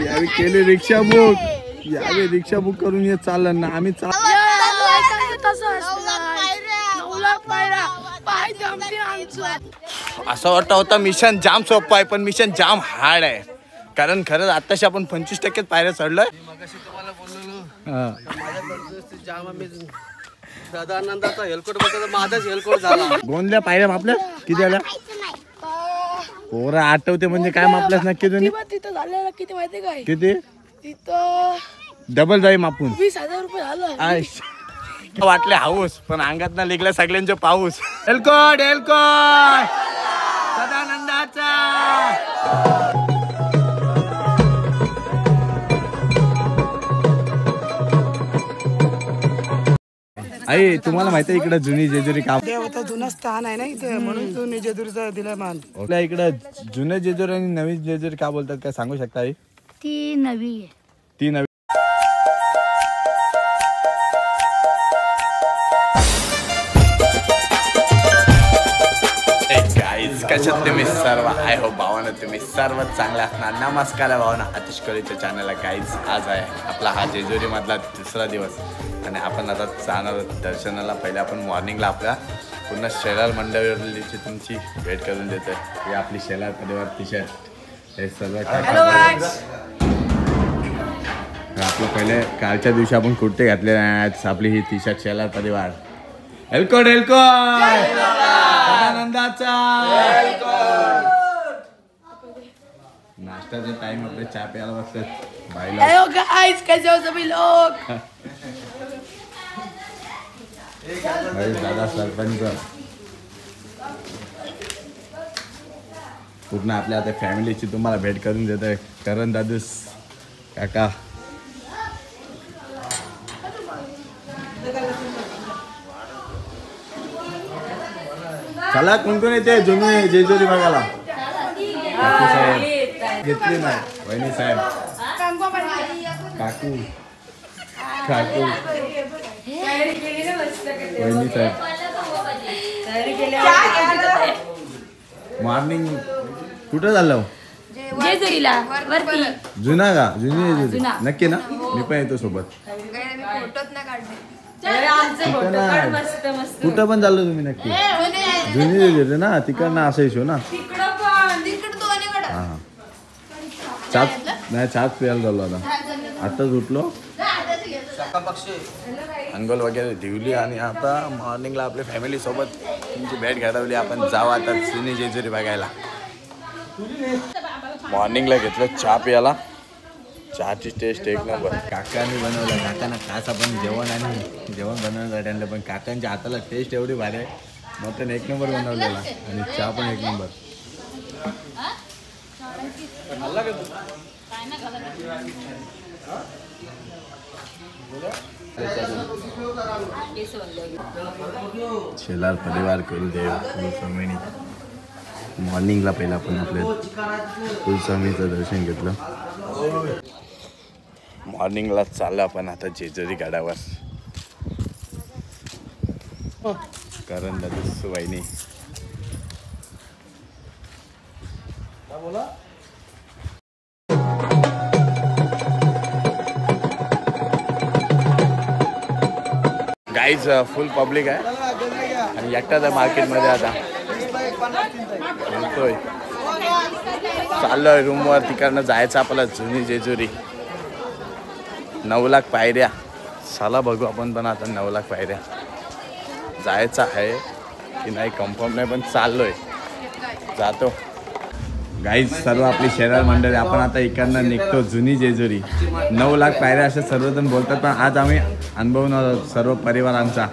यावेळी केली रिक्षा बुक, यावेळी रिक्षा बुक करून ये चाललं ना आम्ही असं वाटतं होता मिशन जाम सोपं आहे पण मिशन जाम हार्ड आहे. कारण खरंच आताशी आपण 25% पायऱ्या चढलोय. सदानंदाचा हेलकोट बघा माझाच हेलकोट झाला. गोंदल्या पायऱ्या आपल्या किती आल्या पोरा आठवते म्हणजे काय मापल्यास नक्की तुम्ही तिथं झालेलं किती माहिती काय किती तिथं डबल जाई मापून 20,000 रुपये झालं. वाटले हाऊस पण अंगात ना लिगला सगळ्यांचे पाऊस. हेलकोट हेलकोट सदानंदाचा. आई तुम्हाला माहिती आहे इकडे जुनी जेजुरी का देवाचं जुनं स्थान आहे ना इथे म्हणून जुनी जेजुरीचा दिला मान. आपल्या इकडे जुने जेजुरी आणि नवीन जेजुरी का बोलतात काय सांगू शकता आई? ती नवी आहे. ती नवी कशात तुम्ही सर्व आय हो भावानं तुम्ही सर्व चांगले असणार. नमस्कार आहे भावानं आतिश कॉलेजच्या चॅनलला. गाईज आज आहे आपला हा जेजुरी मधला तिसरा दिवस आणि आपण आता जाणार दर्शनाला. पहिले आपण मॉर्निंगला आपल्या पूर्ण शेलार मंडळीची तुमची भेट करून देतोय. ही आपली शेलार परिवार टी शर्ट हे सर्व आपलं पहिले कालच्या दिवशी आपण कुर्ते घातलेले आहेत. आपली ही टी शर्ट शेलार परिवार. हेलकोट हेलकोट आनंदाचा नाश्त्याचा टाइम आपले चहा प्यायला बसतात बाईला. हेलो गाइस कैसे हो सभी लोग. दादा सरपंच पूर्ण आपल्या आता फॅमिलीची तुम्हाला भेट करून देतोय. करण दादूस काका चला कोण कोण येते जुनी जेजुरी बघायला. काकू साहेब घेतली नाही वहिनी साहेब काकू काकू वहिनी साहेब. मॉर्निंग कुठं झालं जेजुरीला वरती जुना का जुनी जेजुरी नक्की ना. मी पण येतो सोबत. कुठं पण चाललो तुम्ही नक्की जुनी जेजुरी ना तिकडनं असं येशो ना. हा चाच नाही चाच प्यायला झालो आता आताच उठलो अंघोळ वगैरे ठेवली आणि आता मॉर्निंगला आपल्या फॅमिली सोबत तुमची भेट घडवली. आपण जाऊ आता जुनी जेजुरी बघायला. मॉर्निंगला घेतलं चहा प्यायला. चहाची टेस्ट एक नंबर. काकांनी बनवलं. काकांना खास आपण जेवण बनवलं त्यांना पण काकांच्या हाताला टेस्ट एवढी भारी आहे. मटन एक नंबर बनवलेला आणि चहा पण एक नंबर. शेलार परिवार कुलदेव कुलस्वामिनी. मॉर्निंगला पहिला आपण आपल्या कुलस्वामीचं दर्शन घेतलं. मॉर्निंगला चाललं आपण आता जेजुरी गडावर. कारण दादूस वहिनी गाईज फुल पब्लिक आहे आणि एकटाच आहे मार्केटमध्ये. आता बोलतोय चाललोय रूमवर. तिकडनं जायचं आपल्याला जुनी जेजुरी. 9 लाख पायऱ्या. साला बघू आपण पण आता 9 लाख पायऱ्या जायचं आहे की नाही कन्फर्म नाही पण चाललोय जातो. गाईज सर्व आपली शेलार मंडळी आपण आता इकडनं निघतो जुनी जेजुरी. 9 लाख पायऱ्या असे सर्वजण बोलतात पण आज आम्ही अनुभवणार सर्व परिवार आमचा.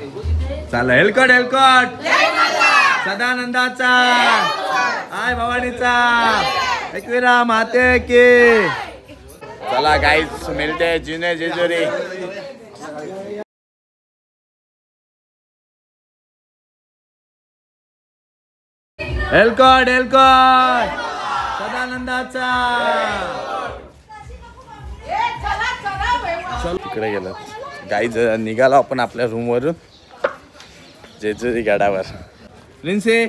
चाललं हेलकोट हेलकोट सदानंदाचा आय भवानीचा एकविरा माते की. चला गाईज मिळते जुने जेजुरी. हेलकोट हेलकोट सदानंदाचा. तिकडे गेलो गाईज. निघालो आपण आपल्या रूमवरून जेजुरी गडावर. लिन्से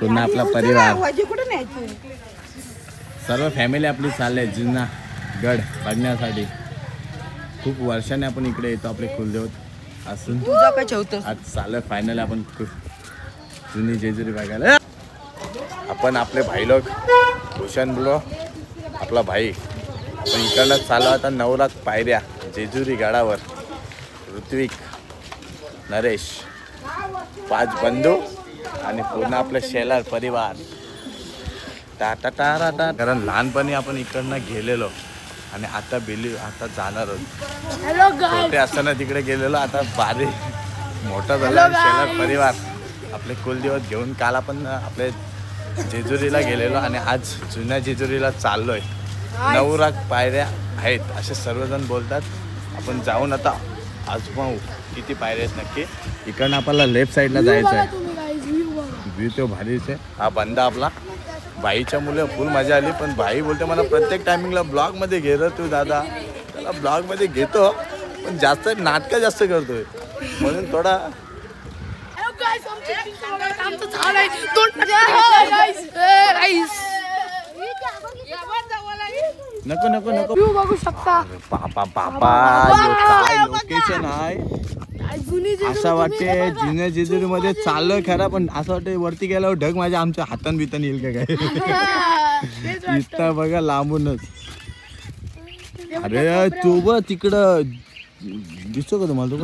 पुन्हा आपला परिवार. सर्व फॅमिली आपली चालले जुना गड बघण्यासाठी. खूप वर्षाने आपण इकडे येतो आपले कुलदेवत असून. तुझा काय ठेवतो आज चालू फायनल आपण जुनी जेजुरी बघायला. आपण आपले भाई लोक भूषण बोलो आपला भाई आपण इकडनं चालू आता 9 लाख पायऱ्या जेजुरी गडावर. ऋत्विक, नरेश, 5 बंधू आणि पूर्ण आपलं शेलार परिवार. टाटा टारा टा. कारण लहानपणी आपण इकडनं गेलेलो आणि आता आता जाणार आहोत. छोटे असताना तिकडे गेलेलो, आता बारी मोठा झाला शेलार परिवार आपले कुलदेवत घेऊन. काल आपण आपले जेजुरीला गेलेलो आणि आज जुन्या जेजुरीला चाललोय. 9 लाख पायऱ्या आहेत असे सर्वजण बोलतात. आपण जाऊन आता आजमावू किती पायऱ्या आहेत नक्की. इकडनं आपल्याला लेफ्ट साईडला जायचं आहे. व्ह्यू तो भारीच आहे. हा बंदा आपला बाईच्या मुले फुल मजा आली. पण बाई बोलते मला प्रत्येक टायमिंगला ब्लॉगमध्ये घे र तू दादा. त्याला ब्लॉगमध्ये घेतो पण जास्त नाटकं जास्त करतोय म्हणून थोडा. नको नको नको बघू शकता. पापा पापा काय लोकेशन आहे. असं वाटते जुन्या जेजुरी मध्ये चाललोय खरा पण असं वाटतं वरती गेल्यावर ढग माझ्या आमच्या हातान बितान येईल का काय. इथं बघा लांबूनच. अरे तू बघ तिकडं दिसतो का तुम्हाला.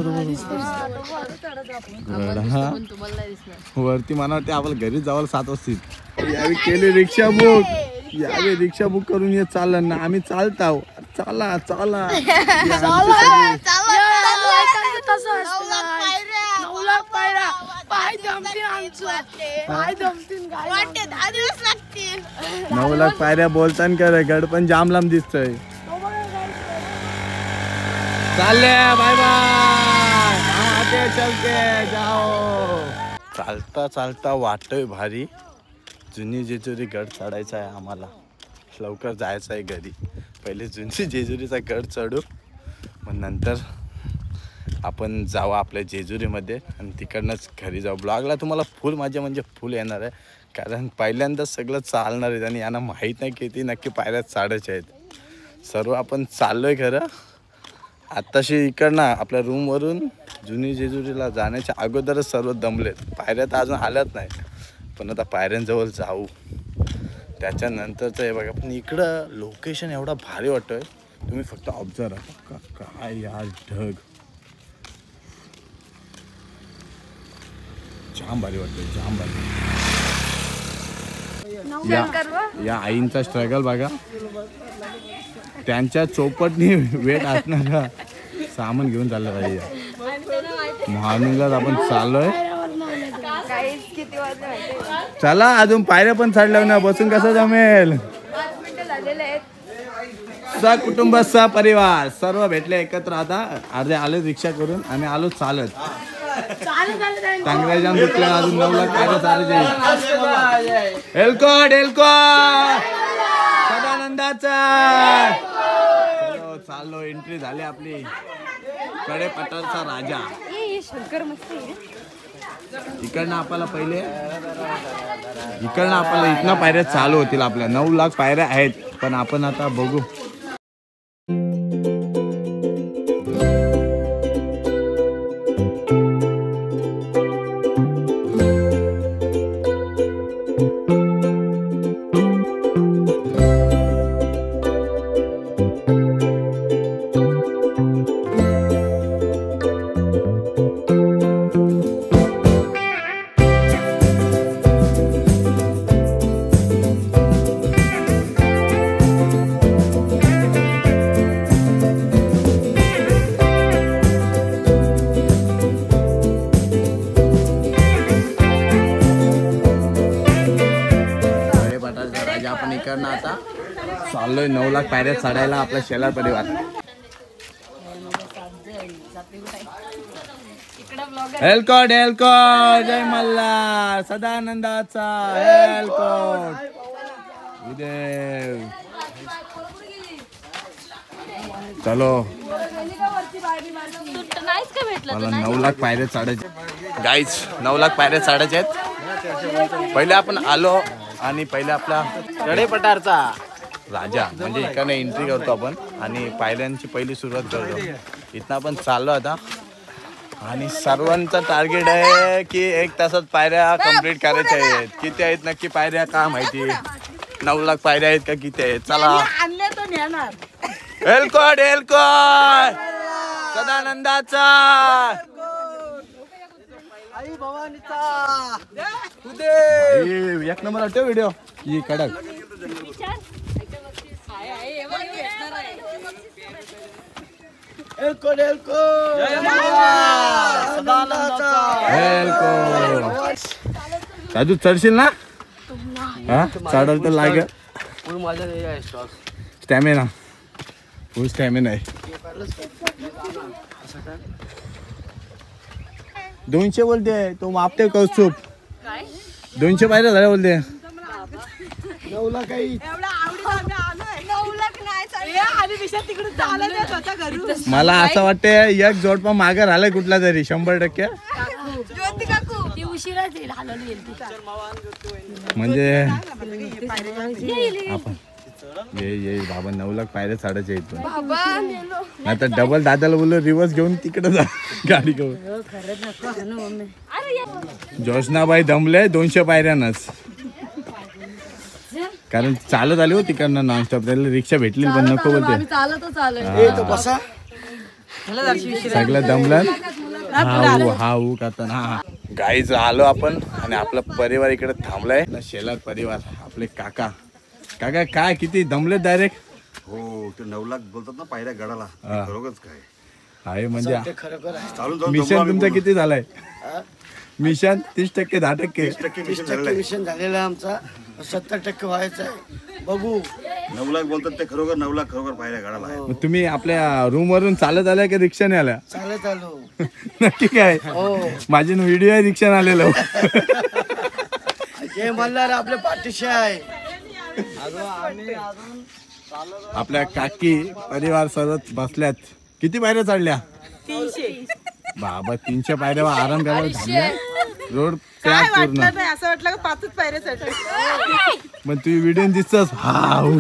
वरती मला वाटते आपल्याला घरी जावं 7 वाजतील. यावेळी केली रिक्षा बुक. यावेळी रिक्षा बुक करून ये चाललं ना आम्ही चालताव. चला चला पाय जमतील आमचं. पाय जमतील वाटते 10 दिवस लागतील. 9 लाख पायऱ्या बोलताना करे गड पण जाम लांब दिसतोय. चालले बाय बाय. आते चलते जाओ. चालता चालता वाटतोय भारी. जुनी जेजुरी गड चढायचा आहे आम्हाला. लवकर जायचं आहे घरी. पहिले जुनी जेजुरीचा गड चढू मग नंतर आपण जाऊ आपल्या जेजुरीमध्ये आणि तिकडनंच घरी जाऊ. ब्लॉगला तुम्हाला फुल मजा म्हणजे फुल येणार आहे. कारण पहिल्यांदाच सगळं चालणार आहे आणि यांना माहीत नाही किती नक्की पायऱ्या चढायच्या आहेत. सर्व आपण चाललो आहे खरं. आत्ताशी इकडनं आपल्या रूमवरून जुनी जेजुरीला जाण्याच्या अगोदरच सर्व दमलेत. पायऱ्या तर अजून आल्याच नाही पण आता पायऱ्यांजवळ जाऊ. त्याच्यानंतरचं हे बघा. पण इकडं लोकेशन एवढा भारी वाटतोय तुम्ही फक्त ऑब्झर्व करा. काय यार ढग जाम भारी वाटतोय जाम भारी. या आईंचा स्ट्रगल बघा. त्यांच्या चौपटनी वेट असणारा सामान घेऊन चाललं पाहिजे. मॉर्निंगलाच आपण चाललोय. चला अजून पायऱ्या पण चढल्या ना. बसून कसं जमेल. कुटुंब परिवार सर्व भेटले एकत्र. आता अर्धे आले रिक्षा करून आम्ही आलो चालत. टांगऱ्याच्या दुखल्या अजून 9 लाख पायऱ्या चालायचे. एलकोट एलकोट सदानंदाचा. चाललो एंट्री झाली आपली. कडेपठारचा राजा. इकडनं आपल्याला इथनं पायऱ्या चालू होतील. आपल्या 9 लाख पायऱ्या आहेत पण आपण आता बघू. आता चाललोय 9 लाख पायऱ्या चढायला आपला शेलार परिवार. हेलकोट हेलकोट जय मल्हार सदानंदाचा. हेलकोट चलो. मला 9 लाख पायऱ्या चढायचे गाईज. 9 लाख पायऱ्या चढायचे आहेत. पहिले आपण आलो आणि पहिले आपला कडेपठारचा राजा म्हणजे इकडे एंट्री करतो आपण आणि पायऱ्यांची पहिली सुरुवात करतो. इथनं आपण चाललो आता आणि सर्वांचं टार्गेट आहे की 1 तासात पायऱ्या कंप्लीट करायच्या आहेत. किती आहेत नक्की पायऱ्या का माहिती, 9 लाख पायऱ्या आहेत का किती आहेत. चला आणले तो नेणार. एलकोट एलकोट सदानंदाचा आई भवानीचा एक नंबर वाटतो व्हिडिओ ही कडक. एलकोट एलकोट राजू चढशील ना? हा चढायला तर लागेल. फुल माझ्या हे आहे स्टॉक. स्टॅमिना फुल स्टॅमिना आहे. 200 बोलते तो मापते कौस्तुभ. 200 पायऱ्या झाल्या बोलते. 9 लाख काही मला असं वाटतं एक जोडपा मागे राहिलाय कुठला तरी 100%. ती उशिराच येईल, हलवली येईल ती. म्हणजे आपण ये बाबा 9 लाख पायऱ्या चढायच्या आहेत. नाही तर डबल दादाला बोललो रिवर्स घेऊन तिकडे जा गाडी घेऊन. जोशनाबाई दमले 200 पायऱ्यानच, कारण चालत आली होती तिकडनं नॉनस्टॉप. त्याला रिक्षा भेटली पण नको बोलते. सगळं दमलं. हा करता हा गाईच आलो आपण आणि आपला परिवार इकडे थांबलाय. शेलार परिवार आपले काका काका काय किती दमले डायरेक्ट. हो ते 9 लाख बोलतात ना पायऱ्या गडाला. खरोखरच काय आहे म्हणजे चालून जाऊन मिशन तुमचा किती झालाय? मिशन 30%, 10%. 30% मिशन झालेला आमचा. 70% व्हायचं आहे. बघू 9 लाख बोलतात ते खरोखर 9 लाख खरोखर पायऱ्या गडाला आहे. मग तुम्ही आपल्या रूम वरून चालत आल्या की रिक्षाने आल्या? चालत आलो. नक्की काय? माझी व्हिडिओ आहे रिक्षाने आलेलो. जे मल्हार आपल्या पाठीशी आहे. आपल्या काकी परिवार सरत बसल्यात. किती पायऱ्या चढल्या? 300. बाबा 300 पायऱ्यावर आराम करायला थांबल्या. रोड क्रॅश पूर्ण. असं वाटलं का 5च पायऱ्या चढले. मग तुम्ही व्हिडिओ दिसतच हाव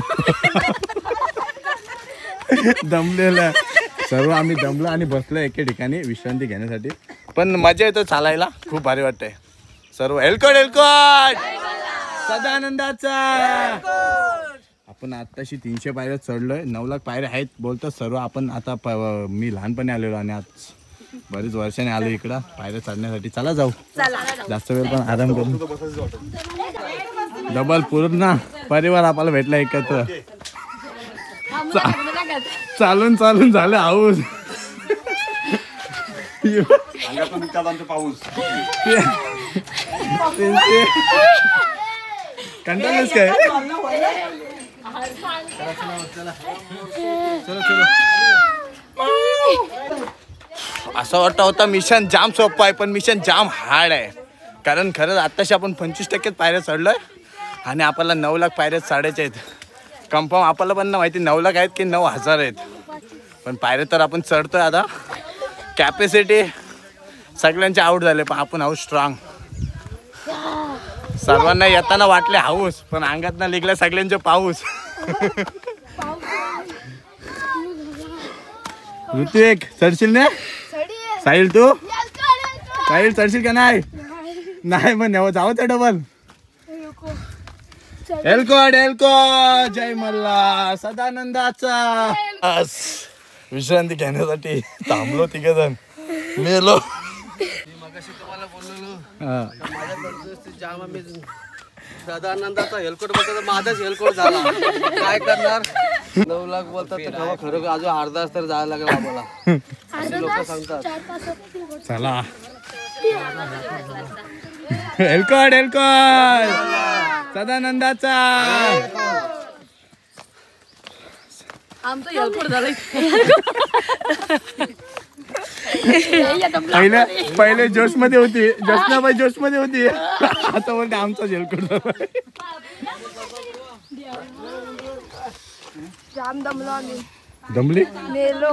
दमलेला. सर्व आम्ही दमलो आणि बसलो एके ठिकाणी विश्रांती घेण्यासाठी. पण मजा येतो चालायला, खूप भारी वाटतंय. सर्व एलकोट एलकोट सदानंदाचा. आपण आत्ताशी 300 पायऱ्या चढलोय. 9 लाख पायऱ्या आहेत बोलतो सर्व. आपण आता मी लहानपणी आलेलो आणि आज बरेच वर्षाने आलो इकडं पायऱ्या चढण्यासाठी. चला जाऊ, जास्त वेळ पण आराम करू. डबल पूर्ण परिवार आपल्याला भेटला एकत्र. चालून चालून झालं हाऊस. अंगातून निघतात आमचे पाऊस. कंटाळलंच काय? असं वाटतं होतं मिशन जाम सोपं आहे पण मिशन जाम हार्ड आहे. कारण खरंच आत्ताशी आपण 25% पायऱ्या चढलोय आणि आपल्याला 9 लाख पायऱ्या चढायच्या आहेत. कन्फर्म आपल्याला पण माहिती 9 लाख आहेत की 9,000 आहेत. पण पायऱ्या तर आपण चढतोय. आता कॅपॅसिटी सगळ्यांचे आऊट झाले पण आपण आहोत स्ट्रॉंग. सर्वांना येताना वाटले हाऊस पण अंगात निघला सगळ्यांचे पाऊस. ऋतिक चढशील ना? साहिल तू साहिल चढशील का? नाही नाही मग जाऊ त्या डबल. एलकोट एलकोट जय मल्हार सदानंदाचा. विश्रांती घेण्यासाठी थांबलो तिघे जण. मेलो. मगाशी तुम्हाला बोललो माझ्या परिस्थिती जाम. मी सदानंदाचा हेलकोट बोलतो माझाच हेलकोट झाला. काय करणार? 9 लाख बोलतात तर खरं खरं अजून अर्धा तास तर जायला लागला आम्हाला. असे लोक सांगतात. चला एलकोट एलकोट सदानंदाचा. आमचं हेलकोट झालं. पहिले जोश मध्ये होती. जोशनाबाई जोश मध्ये होती. आता बोलते आमचा हेलकोट. जाम दमलो आम्ही. दमली मेलो.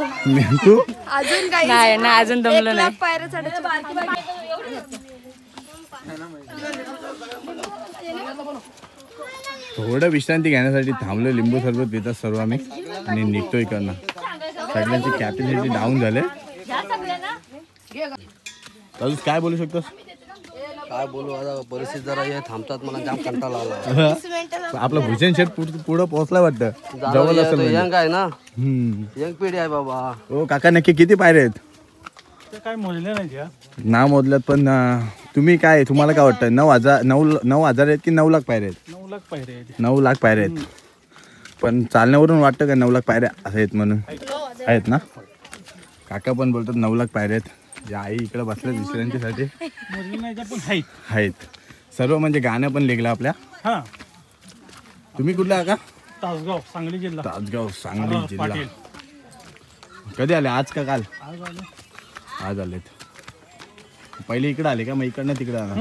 तू? अजून काही नाही ना अजून दमलो नाही. पायऱ्या चढायच्या. थोडं विश्रांती घेण्यासाठी थांबलो. लिंबू सरबत पितात सर्व आम्ही आणि निघतो इकडनं. सगळ्यांची कॅपॅसिटी डाऊन झाले. अजून काय बोलू शकतोस? काय बोलू आता, परिस्थिती जरा हे थांबतात, मला जाम कंटाळा आला. आपलं भूषण शेठ पुढं पोहोचला वाटतं. जवळ असेल म्हणजे. यंग आहे ना, यंग पिढी आहे बाबा. हो काका, नक्की किती पायरे आहेत? काय मोजले नाही नाव मोजल्यात, पण तुम्ही काय, तुम्हाला काय वाटतं? 9,000 आहेत की 9 लाख पायरे आहेत? 9 लाख पायरे आहेत. 9 लाख पायरे आहेत. पण चालण्यावरून वाटतं का 9 लाख पायऱ्या आहेत म्हणून? आहेत ना. काका पण बोलतात 9 लाख पायरे आहेत. ज्या आई इकडे बसल्यात विश्रांतीसाठी मोजले नाही पण आहेत सर्व. म्हणजे गाणं पण लिहिलं आपल्या. हा, तुम्ही कुठला का? तासगाव, सांगली जिल्हा. तासगाव, सांगली जिल्हा. पाटील. कधी आले? आज का काल? आज आले. आज आलेत. पहिले इकडे आले का? मग इकडनं तिकडे आला.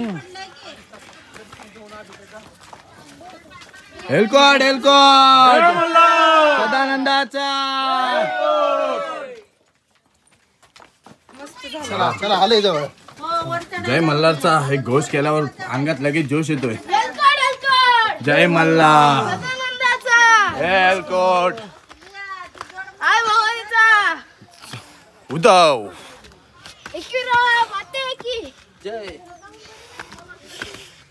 हेलकोट सदानंदाचा. चला आले जवळ. जय मल्हारचा हे घोष केल्यावर अंगात लगेच जोश येतोय. जय मल्हार. हेलकोट आय भावाचा उद्धव. जय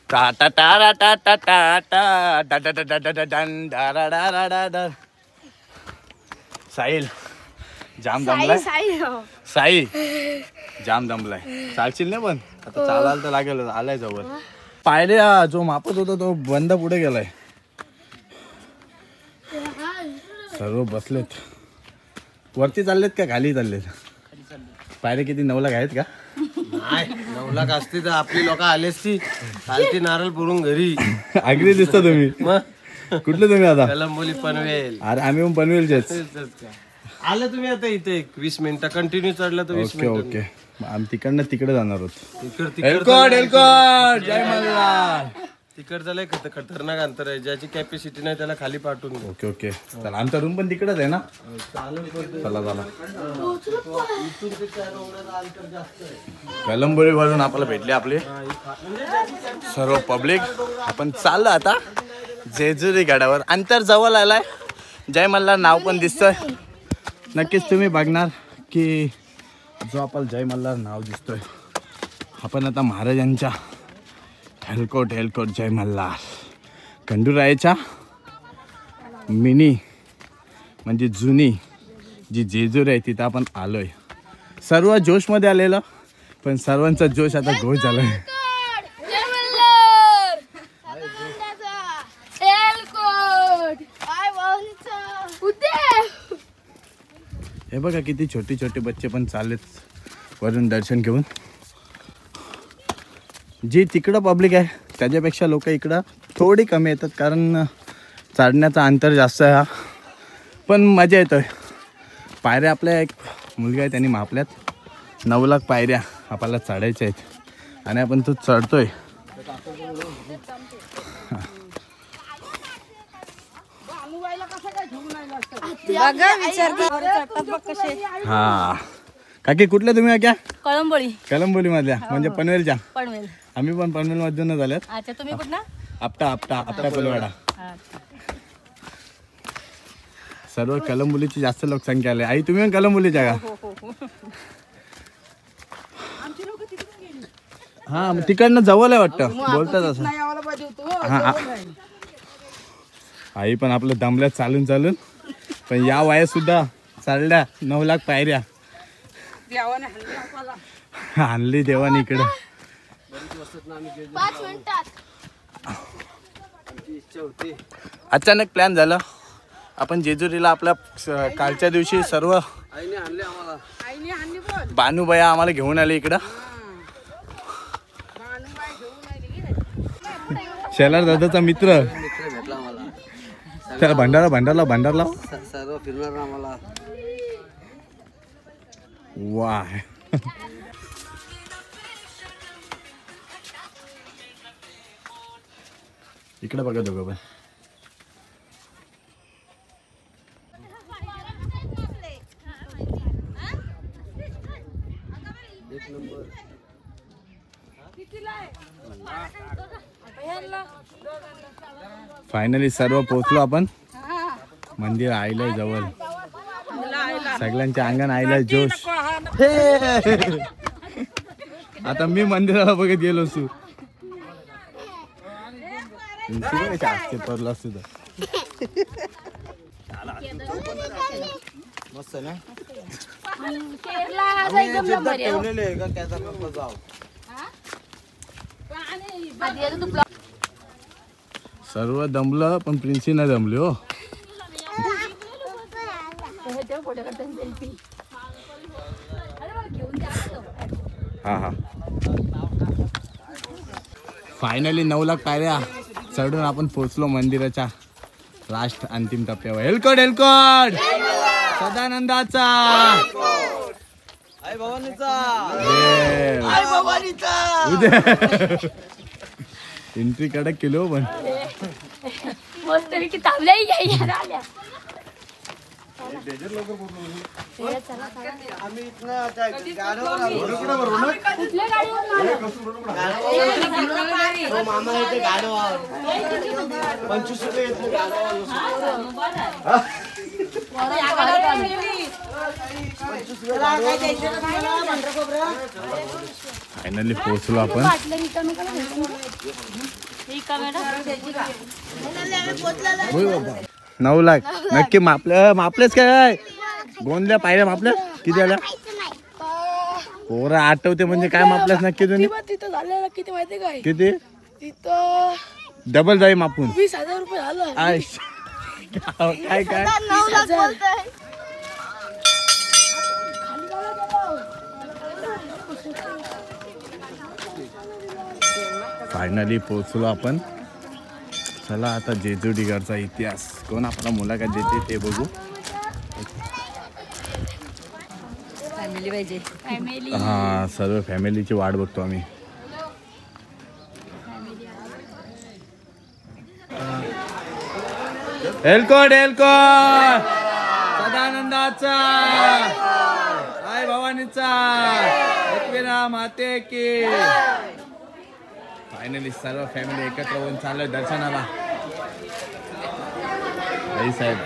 टा टा टा टा टा टा टा डा डा डा डा डा डा डन डा डा डा डा डा डा. साहिल जाम दमलाय. साई जाम दमलाय. चालशील ना? पण आता चालायला तर लागेल. आलाय जवळ. पायरे जो मापत होता तो बंद पुढे गेलाय. सर्व बसलेत. वरती चाललेत का खाली चाललेत? पायरे किती? 9 लाख आहेत का? नाही, 9 लाख असती तर आपली लोक आलेच. ती चालती नारळ पुरून घरी. आगरी दिसता तुम्ही. मग कुठले तुम्ही आता? कलंबोली पनवेल. अरे आम्ही पण पनवेलचेच. आलं तुम्ही आता इथे 20 मिनिटं कंटिन्यू चढलं तर 20 ओके मिनिटं. ओके. आम्ही तिकडनं तिकडे जाणार आहोत. तिकड हेलकोट जय मल्हार. तिकडचं लय खतरनाक अंतर आहे. ज्याची कॅपॅसिटी नाही त्याला खाली पाठवून दे. Okay okay. चला, आमचा रूम पण तिकडेच आहे ना. चला चला. कलंबोली वरून आपल्याला भेटले आपले सर्व पब्लिक. आपण चाललो आता जेजुरी गडावर. अंतर जवळ आलाय. जय मल्हार नाव पण दिसतंय. नक्कीच तुम्ही बघणार की जो आपल्याला जय मल्हार नाव दिसतोय, आपण आता महाराजांच्या हेलकोट जय मल्हार खंडूरायाच्या मिनी म्हणजे जुनी जी जेजुरी आहे तिथं आपण आलोय. सर्व जोशमध्ये आलेलं, पण सर्वांचा जोश आता घोष झालाय. हे बघा किती छोटे छोटे बच्चे पण चाललेत वरून दर्शन घेऊन. जी तिकडं पब्लिक आहे त्याच्यापेक्षा लोक इकडं थोडी कमी येतात, कारण चढण्याचा अंतर जास्त आहे हा. पण मजा येतोय. पायऱ्या आपल्या एक मुलगा आहे त्यांनी मापल्यात 9 लाख पायऱ्या आपल्याला चढायच्या आहेत आणि आपण तो चढतोय. हा काकी कुठल्या तुम्ही क्या? कळंबोली मधल्या म्हणजे पनवेलच्या. आम्ही पण पनवेल मधूनच आल्यात. अच्छा, तुम्ही कुठला? आपटा पलवाडा. सर्व कळंबोलीची जास्त लोकसंख्या आली. आई तुम्ही पण कळंबोलीच्या का? हा, तिकडनं जवळ आहे वाटतं, बोलतात असं. हा, आई पण आपलं दमल्यात चालून चालून, पण या वयात सुद्धा चालल्या 9 लाख पायऱ्या. आणली देवाने इकडं. 5 मिनिटात अचानक प्लॅन झालं. आपण जेजुरीला आपल्या कालच्या दिवशी सर्व आईने आणले आम्हाला. बानूबाया आम्हाला घेऊन आले इकडं. शेलार दादाचा मित्र भेटला आम्हाला. त्याला भंडारला सर्व फिरणार आम्हाला. वा. इकडे बघा दोघं पण. फायनली सर्व पोहोचलो आपण. मंदिर आईला जवळ. सगळ्यांच्या अंगण आईला जोश. आता मी मंदिराला बघत गेलो असू. पडला सुद्धा मस्त ना. सर्व दमलं पण प्रिन्सी नाही दमली हो. हा फायनली 9 लाख पायऱ्या चढून आपण पोहोचलो मंदिराच्या लास्ट अंतिम टप्प्यावर. हेलकोट सदानंदाचा आई भवानीचा उद्या एंट्री कडक केलो पण मस्त की थांबल्याही घ्यायला आल्या. आम्ही इथनं त्या गाड्यावर आलो. कुठल्या गाडीवर तो मामा येते गाड्यावर 25 रुपये येते गाड्यावर. फायनली पोहोचलो आपण. 9 लाख नक्की मापलेच काय गोंदल्या पाहिल्या मापल्या किती आल्या पोरं आठवते म्हणजे काय मापल्यास नक्की तुम्ही तिथं झालेलं किती माहिती काय किती तिथं डबल जाई मापून 20,000 रुपये झालं. काय काय 9 लाख बोलतोय. फायनली पोहोचलो आपण. चला आता जेजुरीगडचा इतिहास कोण आपला मुलाखत देते ते बघू. फॅमिली पाहिजे. फॅमिली हा सर्व फॅमिलीची वाट बघतो आम्ही. हेलकोट सदानंदाचा आई भवानीचा एकविरा माते की. फायनली सर्व फॅमिली एकत्र होऊन चाललोय दर्शनाला. साहेब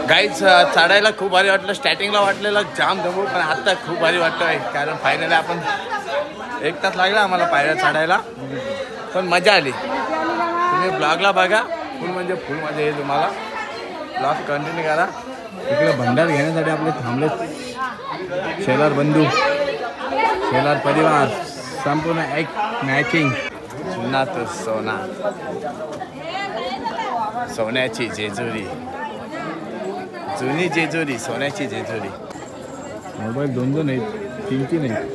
गाईच चढायला खूप भारी वाटलं. स्टार्टिंगला वाटलेलं जाम दमू पण आता खूप भारी वाटतोय कारण फायनली आपण 1 तास लागला आम्हाला पायऱ्या चढायला पण मजा आली. तुम्ही ब्लॉगला बघा फुल म्हणजे फुल मजा येईल तुम्हाला. ब्लॉग कंटिन्यू करा. इकडे भंडार घेण्यासाठी आपले थांबले शेलार बंधू शेलार परिवार संपूर्ण एक मॅचिंग. पुन्हा तो सोना सोन्याची जेजुरी जुनी जेजुरी सोन्याची जेजुरी. मोबाईल 2 आहेत 3 आहेत.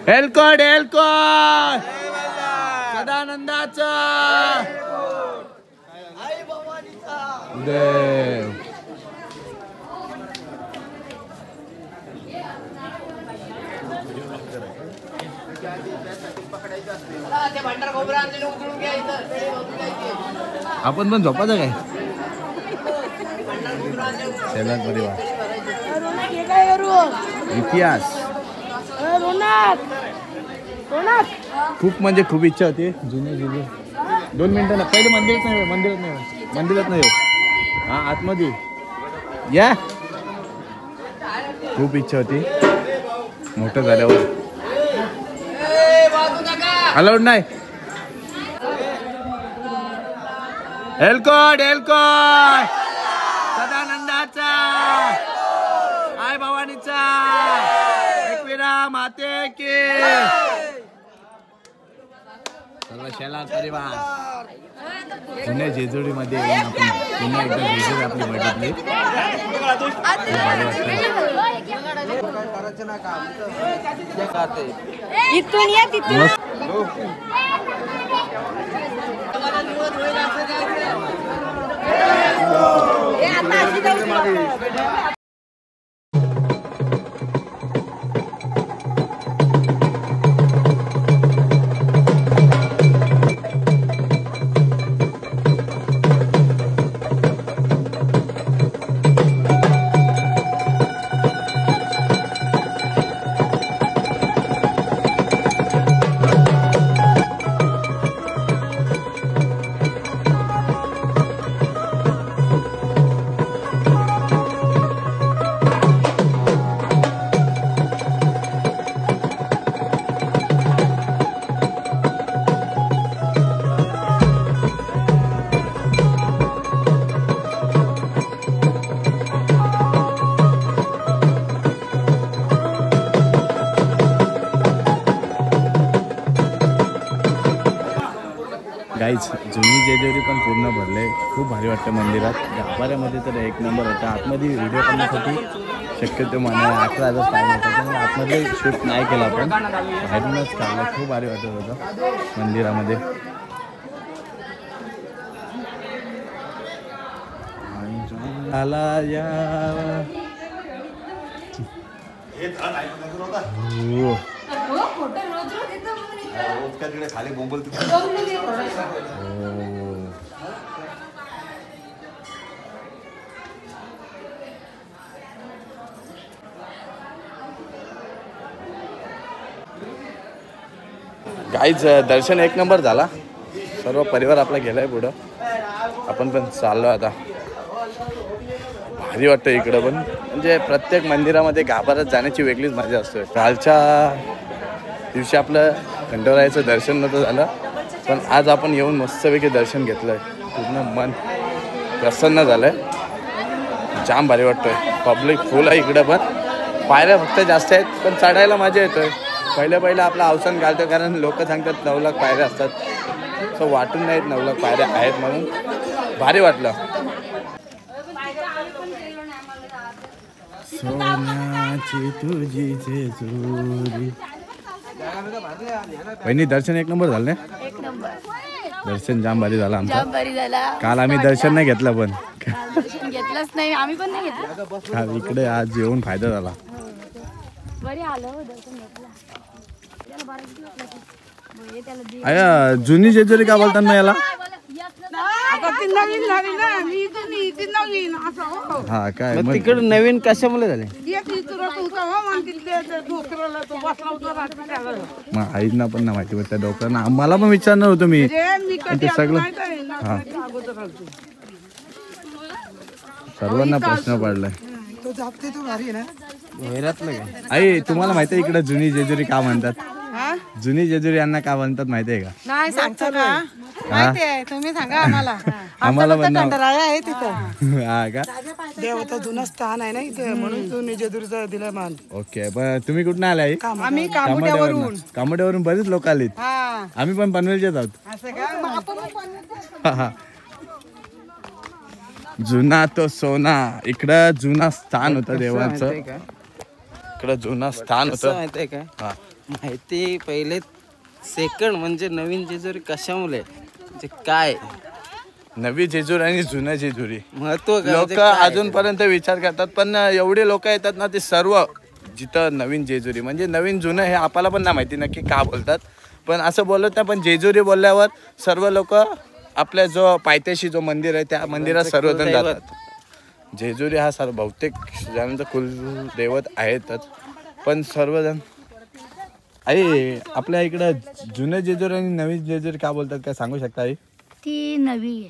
हेलकोट सदानंदाचा देव. आपण पण झोपायचं काय शेलार परिवार इतिहास. खूप म्हणजे खूप इच्छा होती जुने 2 मिनिटं ना पहिले मंदिरात नाही हा आतमध्ये या. खूप इच्छा होती मोठं झाल्यावर अलाउड नाही. हेलकोट सदानंदाचा आई भवानीचा एकविरा माते की. सर्व शेलार परिवार जुन्या जेजुरीमध्ये आपण पुन्हा एकदा जेजुरी आपली बघितली. इथून या तिथून गाईच जुनी जेजुरी पण पूर्ण भरले. खूप भारी वाटतं मंदिरात. गाभाऱ्यामध्ये तर एक नंबर होता. आतमध्ये व्हिडिओ करण्यासाठी शक्यतो मला 11,000 टाईम होता, त्यामुळे आतमध्ये शूट नाही केला आपण, बाहेरूनच काढलं. खूप भारी वाटत होतं मंदिरामध्ये. खाली बोंबल गाईच दर्शन एक नंबर झाला. सर्व परिवार आपला गेलाय पुढं. आपण पण चाललो आता. भारी वाटतं इकडं पण. म्हणजे प्रत्येक मंदिरामध्ये गाभाऱ्यात जाण्याची वेगळीच मजा असते. कालच्या दिवशी आपलं खंडोरायाचं दर्शन नव्हतं झालं, पण आज आपण येऊन मस्तपैकी दर्शन घेतलंय. पूर्ण मन प्रसन्न झालंय. जाम भारी वाटतोय. पब्लिक फुल आहे इकडं पण. पायऱ्या फक्त जास्त आहेत, पण चढायला मजा येतोय. पहिलं आपलं अवसान घालतो, कारण लोक सांगतात 9 लाख पायऱ्या असतात. सो वाटून नाहीत 9 लाख पायऱ्या आहेत म्हणून भारी वाटलं. सोन्याची तुझी जेजुरी. वहिनी दर्शन एक नंबर झालं ना? एक नंबर. दर्शन जाम भारी झालं आमचं. जाम बरी झाला. काल आम्ही दर्शन नाही घेतलं, पण दर्शन घेतलंच नाही आम्ही, पण नाही घेतलं. इकडे आज येऊन फायदा झाला. बरे आलो दर्शन घेतलं. आया जुनी जेजुरी का बोलतात ना याला? हा काय मग तिकडे नवीन कशामुळे झाले? मग आईंना पण ना माहिती त्या डॉक्टरांना. आम्हाला पण विचारणार होतो मी ते सगळं. हा सर्वांना प्रश्न पडलाय. आई तुम्हाला माहिती आहे इकडे जुनी जेजुरी का म्हणतात? जुनी जेजुरी यांना का म्हणतात माहिती आहे का? नाही सांगतो ना, माहिती आहे, तुम्ही सांगा आम्हाला. आम्हाला पण आहे तिथं. हा का? देवाचं जुनं स्थान आहे ना इथे, म्हणून जुनी जेजुरीचं दिलं मान. ओके. पण तुम्ही कुठून आले आई? आम्ही कामोड्यावरून. कामोड्यावरून बरेच लोक आलेत. हा आम्ही पण पनवेलचेच आहोत. असं का? मग आपण पण जुना तो सोना. इकडं जुना स्थान होतं देवाचं. इकडं जुना स्थान होतं. माहितीये का? हा माहिती पहिले सेकंड म्हणजे नवीन जेजुरी कशामुळे, म्हणजे काय नवी जेजुरी आणि जुना जेजुरी महत्व लोक अजूनपर्यंत विचार करतात, पण एवढे लोक येतात ना, ते सर्व जिथं नवीन जेजुरी म्हणजे नवीन जुनं हे आपल्याला पण नाही माहिती नक्की का बोलतात, पण असं बोलत नाही. पण जेजुरी बोलल्यावर सर्व लोक आपल्या जो पायथ्याशी जो मंदिर आहे त्या मंदिरात सर्वजण जातात. जेजुरी हा सर्व बहुतेक जणांचं कुलदैवत आहेतच, पण सर्वजण. आई आपल्या इकडं जुनं जेजुरी आणि नवीन जेजुरी का बोलतात काय सांगू शकता आई? ती नवी आहे.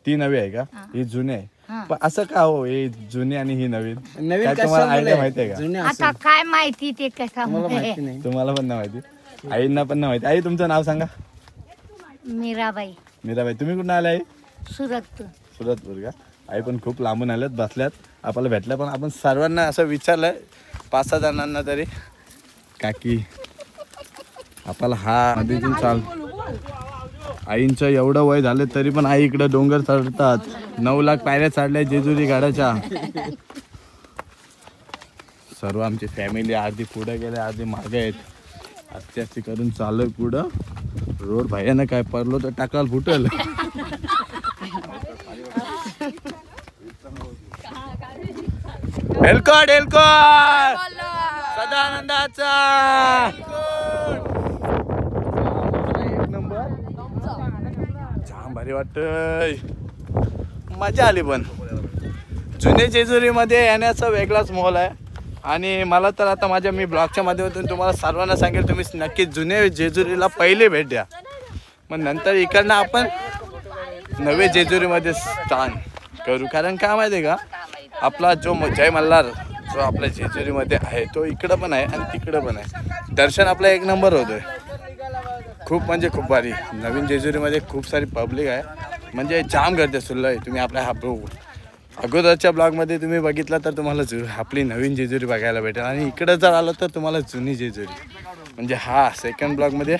ती नवी आहे का? ही जुनी आहे. हा. पण असं का हो, ही जुनी आणि ही नवीन? नवीन काय तुम्हाला आयडिया माहिती आहे का? जुने आता काय माहिती ते कसा माहिती नाही. तुम्हाला पण नाही माहिती, आईंना पण नाही माहिती. आई तुमचं नाव सांगा. मीराबाई. मीराबाई. तुम्ही कुठून आले आई? सुरत. सुरतपूर का? आई पण खूप लांबून आल्यात, बसल्यात, आपल्याला भेटल्या. पण आपण सर्वांना असं विचारलंय 5-6 जणांना तरी, काकी आपल्याला हा नदीतून चाल. आईंचं एवढं वय झालं तरी पण आई इकडे डोंगर चढतात. 9 लाख पायऱ्या चढल्या जेजुरी गडाच्या. सर्व आमची फॅमिली अर्धी पुढे गेले, अर्धी मागे आहेत. आस्ते करून चालू पुढं. रोड भयानं काय पडलो तर टाकाल फुटल. हेलकोट हेलकोट सदानंदाचा एक नंबर. जाम भारी वाटतंय, मजा आली. पण जुने जेजुरीमध्ये येण्याचा वेगळाच मोल आहे. आणि मला तर आता मी ब्लॉगच्या माध्यमातून तुम्हाला सर्वांना सांगेल, तुम्ही नक्की जुने जेजुरीला पहिले भेट द्या, मग नंतर इकडनं आपण नवे जेजुरीमध्ये स्थान करू. कारण काय माहिती आहे का, आपला जो जय मल्हार जो आपल्या जेजुरीमध्ये आहे तो इकडं पण आहे आणि तिकडं पण आहे. दर्शन आपला एक नंबर होतोय. खूप म्हणजे खूप भारी. नवीन जेजुरीमध्ये खूप सारी पब्लिक आहे, म्हणजे जाम गर्दी सुरलं आहे. तुम्ही आपल्या अगोदरच्या ब्लॉगमध्ये तुम्ही बघितलं तर तुम्हाला आपली नवीन जेजुरी बघायला भेटेल. आणि इकडं जर आलं तर तुम्हाला जुनी जेजुरी. म्हणजे हा सेकंड ब्लॉगमध्ये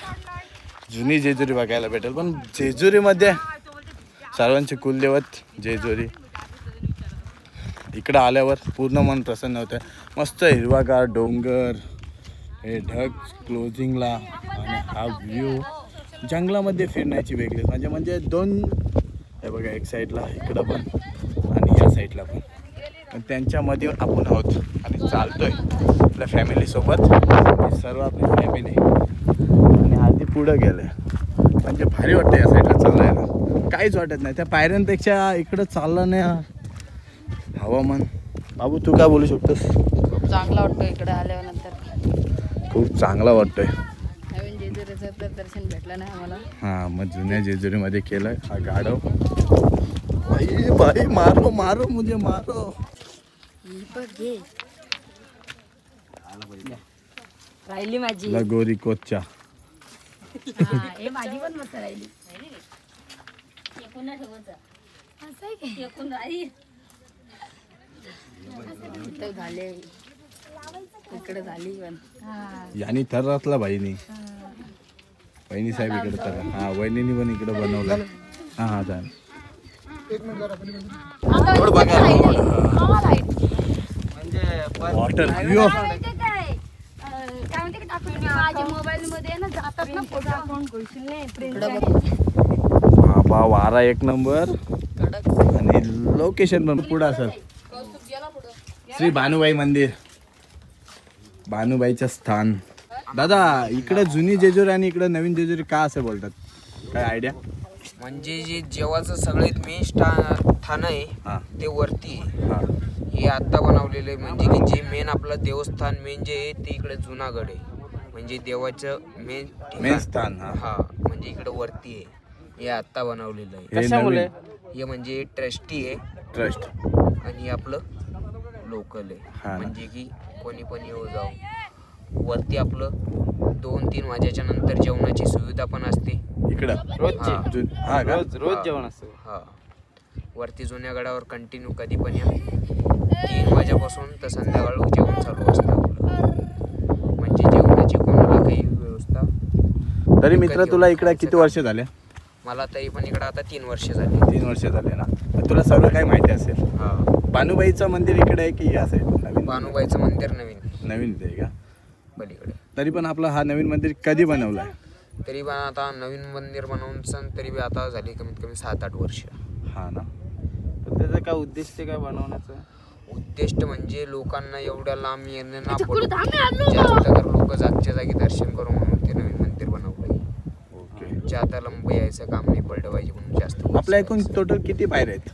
जुनी जेजुरी बघायला भेटेल. पण जेजुरीमध्ये सर्वांचे कुलदैवत जेजुरी. इकडं आल्यावर पूर्ण मन प्रसन्न होतं. मस्त हिरवागार डोंगर, हे ढग क्लोजिंगला आणि हा व्ह्यू जंगलामध्ये फिरण्याची वेगळी म्हणजे दोन हे बघा, एक साईडला इकडं पण आणि ह्या साईडला पण त्यांच्यामध्ये आपण आहोत आणि चालतोय आपल्या फॅमिलीसोबत. सर्व आपली फॅमिली आणि आधी पुढं गेलं म्हणजे भारी वाटतं या साईडला चालायला. काहीच वाटत नाही. त्या पायऱ्यांपेक्षा इकडं चाललं नाही. हवामान बाबू तू काय बोलू शकतोस? खूप चांगला वाटतं इकडे आल्यानंतर. खूप चांगला वाटतोय. नवीन जेजुरीचं तर दर्शन भेटलं नाही आम्हाला. हां, मग जुन्या जेजुरीमध्ये केलं हा गाडव. बाई बाई मारो मारो मुझे मारो. राहिली माझी लगोरी कोचा. हे माझी पण मस्त राहिली. झाले इकडे झाली पण यानी थररातला बहिणी साहेब इकडे तर. हा, वहिनीनी पण इकडे बनवलं. हा चालेल. Water view. माझ्या मोबाईल मध्ये ना जातात ना फोटो. बाबा वारा एक नंबर आणि लोकेशन पण पुढं असेल. श्री भानुबाई मंदिर, भानुबाईचं स्थान. दादा इकडे जुनी जेजुरी आणि इकडे नवीन जेजुरी का असं बोलतात, काय आयडिया? म्हणजे जे जेवाचं सगळ्यात मेन स्थान आहे ते वरती आहे. हे आता बनवलेलं आहे. म्हणजे की जे मेन आपलं देवस्थान मेन जे आहे ते इकडे जुनागड आहे. म्हणजे देवाचं मेन स्थान. हा म्हणजे इकडे वरती आहे. हे आता बनवलेलं आहे. कशामुळे? हे म्हणजे ट्रस्टी आहे ट्रस्ट आणि आपलं लोकल आहे. म्हणजे की कोणी पण येऊ जाऊ. वरती आपलं 2-3 वाजेच्या नंतर जेवणाची सुविधा पण असते इकडं. रोज जेवण असतं. हा, वरती जुन्या गडावर कंटिन्यू कधी पण या. 3 वाजेपासून तर संध्याकाळ जेवण चालू असतं आपलं. म्हणजे जेवणाची कोणाला काही व्यवस्था. तरी मित्र तुला इकडे किती वर्ष झाले? मला तरी पण इकडे आता 3 वर्ष झाली. 3 वर्ष झाले ना. तुला सगळं काही माहिती असेल. हा, भानुबाईचं मंदिर इकडे आहे की असेल? भानुबाईचं मंदिर नवीन आहे का पलीकडे? तरी पण आपलं हा नवीन मंदिर कधी बनवलं आहे? तरी पण आता नवीन मंदिर बनवून तरी बी आता झाली कमीत कमी 7-8 वर्ष. हा ना. त्याचा काय उद्देश काय बनवण्याचा? उद्देश म्हणजे लोकांना एवढ्या लांब येणं ना पडून जास्त तर लोक जागच्या जागी दर्शन करू म्हणून ते नवीन मंदिर बनवलंय. ओके. जाता लांब यायचं काम नाही पडलं पाहिजे म्हणून जास्त. आपल्या एकूण टोटल किती पायऱ्या आहेत?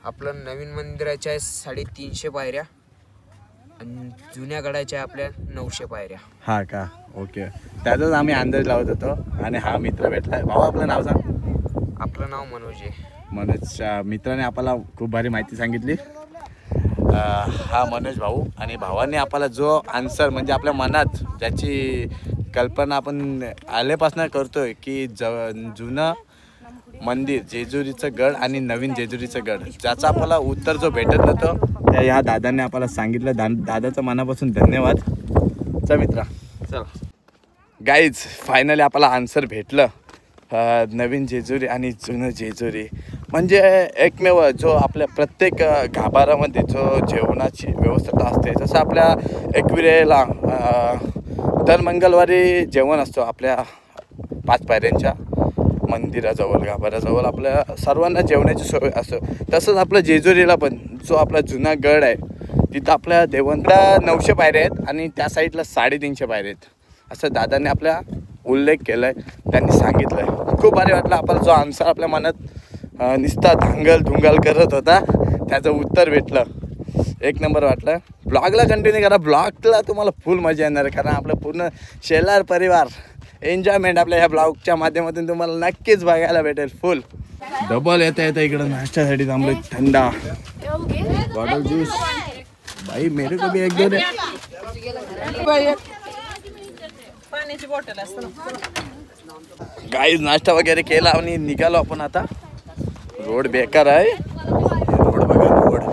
आपलं नवीन मंदिराच्या 350 पायऱ्या आणि जुन्या गडाच्या आपल्या 900 पायऱ्या. हा का? ओके. त्याचाच आम्ही अंदाज लावत होतो आणि हा मित्र भेटलाय. भाऊ आपलं नाव सांग. आपलं नाव मनोज आहे. मनोजच्या मित्राने आपल्याला खूप भारी माहिती सांगितली. हा मनोज भाऊ. आणि भावाने आपल्याला जो आन्सर म्हणजे आपल्या मनात ज्याची कल्पना आपण आल्यापासून करतोय की जुनं मंदिर जेजुरीचं गड आणि नवीन जेजुरीचं गड, ज्याचा आपल्याला उत्तर जो भेटत नव्हतं त्या ह्या दादाने आपल्याला सांगितलं. दादाचं मनापासून धन्यवाद. चल मित्रा चल. गाईज फायनली आपल्याला आन्सर भेटलं. नवीन जेजुरी आणि जुनं जेजुरी म्हणजे एकमेव जो आपल्या प्रत्येक गाभारामध्ये जो जेवणाची व्यवस्था असते. जसं आपल्या एकविरेला दर मंगळवारी जेवण असतो आपल्या 5 पायऱ्यांच्या मंदिराजवळ गाभाराजवळ आपल्या सर्वांना जेवणाची सोय असतो. तसंच आपलं जेजुरीला पण जो आपला जुना गड आहे तिथं आपल्या देवांना 900 पायऱ्या आहेत आणि त्या साईडला 350 पायऱ्या आहेत असं दादाने आपल्या उल्लेख केला आहे. त्यांनी सांगितलं आहे. खूप भारी वाटलं. आपला जो आन्सर आपल्या मनात निस्ता धांगल करत होता त्याचं उत्तर भेटलं. एक नंबर वाटलं. ब्लॉगला कंटिन्यू करा. ब्लॉगला तुम्हाला फुल मजा येणार आहे कारण आपलं पूर्ण शेलार परिवार एन्जॉयमेंट आपल्या ह्या ब्लॉगच्या माध्यमातून तुम्हाला नक्कीच बघायला भेटेल. फुल डबल येता इकडं नाश्त्यासाठी थांबले. थंडा बॉटल ज्यूस. भाई मेरे को भी एक दो दे. पाण्याची बॉटल असतं. गाईज नाश्ता वगैरे केला आणि निघालो आपण आता. रोड बेकार आहे. रोड बघा रोड.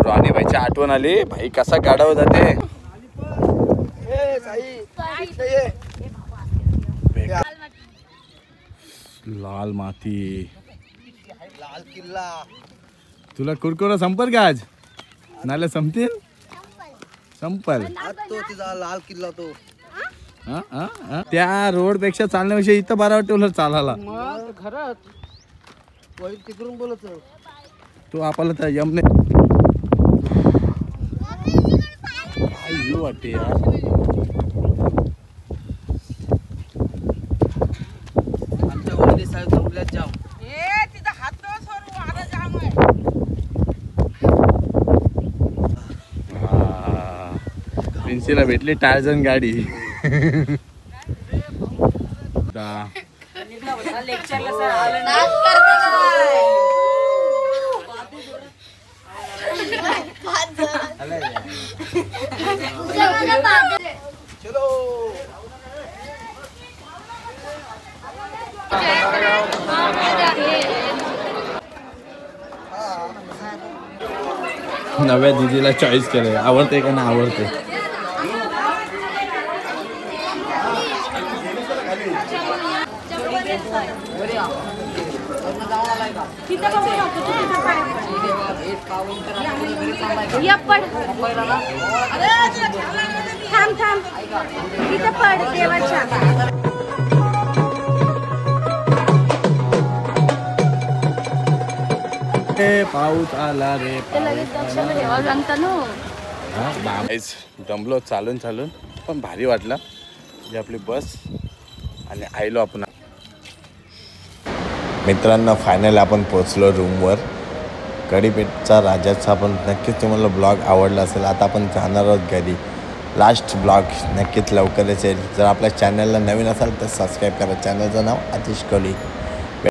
राणीबाईची आठवण आली. भाई कसा गाडावर जाते. लाल माती. लाल किल्ला. तुला कुरकुरा संपर का आज? नाले संपतील? संपल. तो तिचा लाल किल्ला तो. त्या रोड पेक्षा चालण्यापेक्षा इथं बरा वाटतं उलट चालायला. मग खरंच वही तिकडून बोलत तो आपल्याला त्या यमने काय व्ह्यू वाटते यार. आमच्या वहिनी साहेब झोपल्यात जाम. प्रिन्सीला भेटली टार्झन गाडी. नव्या दीदीला चॉईस केलंय. आवडते का नाही आवडते. पाऊस आला रे. दमलो चालून चालून पण भारी वाटलं. ही आपली बस आणि आयलो आपण. मित्रांनो फायनली आपण पोचलो रूमवर. कढीपेठचा राजाचा पण नक्कीच तुम्हाला ब्लॉग आवडला असेल. आता आपण जाणार आहोत घरी. लास्ट ब्लॉग नक्कीच लवकरच येईल. जर आपल्या चॅनलला नवीन असाल तर सबस्क्राईब करा. चॅनलचं नाव आतिश कोहली.